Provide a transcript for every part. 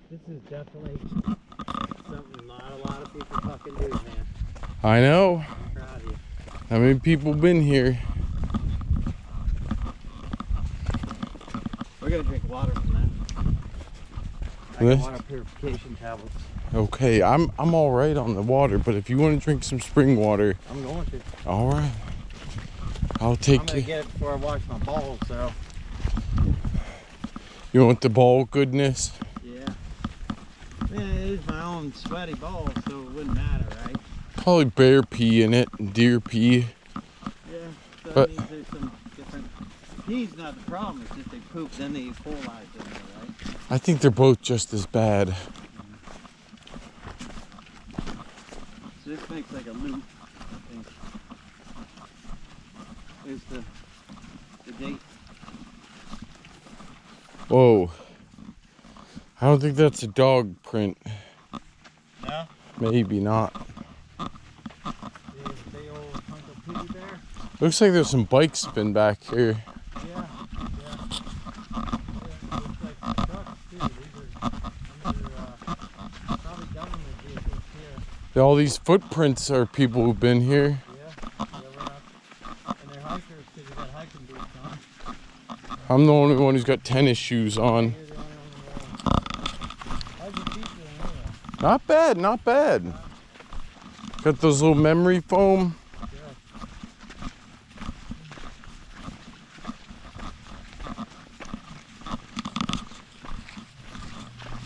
This is definitely something not a lot of people fucking do, man. I know. I'm proud of you. How many people been here? We're gonna drink water from that. I got water purification tablets. Okay, I'm all right on the water, but if you want to drink some spring water, I'm going to. all right. I'll take I'm gonna get it before I wash my balls, so. You want the ball goodness? Yeah. Man, it is my own sweaty balls, so it wouldn't matter, right? Probably bear pee in it and deer pee. Yeah, so But that means there's some different. Pee's not the problem, it's just they poop, then they E. coli in there, right? I think they're both just as bad. So this makes like a loop, I think. There's the date. Whoa. I don't think that's a dog print. No? Maybe not. There's a big old hunk of piggy bear. Looks like there's some bikes spin back here. Yeah. Looks like trucks too. These are probably government vehicles here. All these footprints are people who've been here. Yeah, we're up. And they're hikers because they got hiking boots on. I'm the only one who's got tennis shoes on. You're the only one how's your feet doing anyway? Not bad, not bad. Got those little memory foam.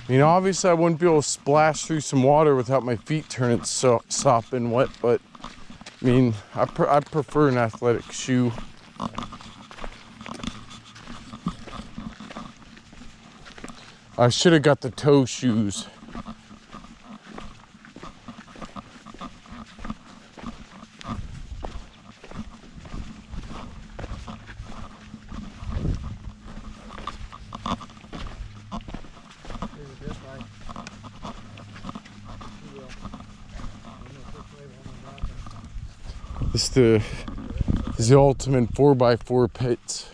I mean, obviously I wouldn't be able to splash through some water without my feet turning sopping wet, but I mean, I prefer an athletic shoe. I should have got the toe shoes. This is the ultimate 4x4 pits.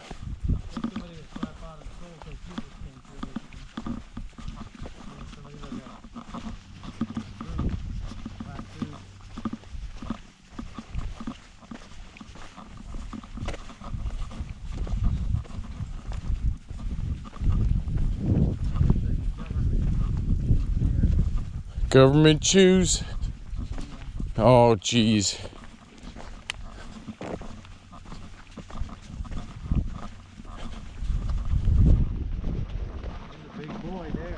Government shoes? Oh, geez. Big boy there.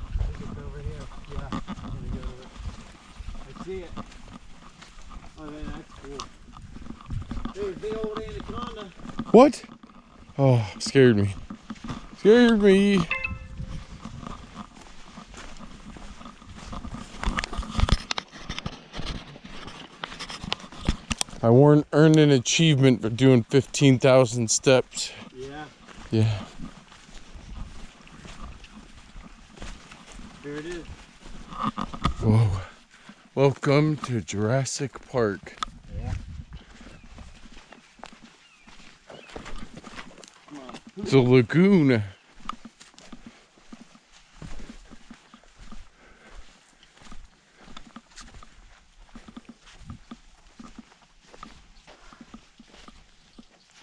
I think it's over here. Yeah, I'm gonna go to it. I see it. Oh man, that's cool. There's a big old anaconda. What? Oh, scared me. Scared me. I earned an achievement for doing 15,000 steps. Yeah. Yeah. There it is. Whoa. Welcome to Jurassic Park. Yeah. It's a lagoon.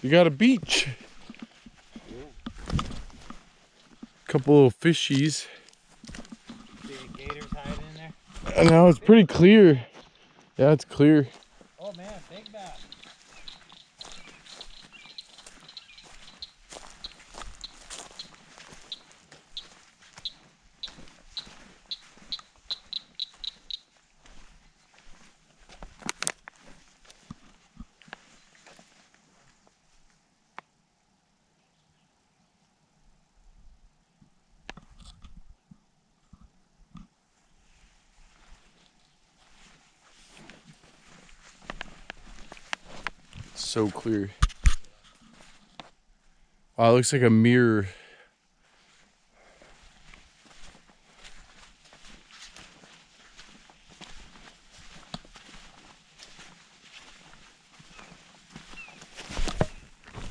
You got a beach. Yeah. Couple little fishies. See any gators hiding in there? And now it's pretty clear. Yeah, it's clear. Oh man, big bat. So clear. Wow, it looks like a mirror.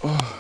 Oh.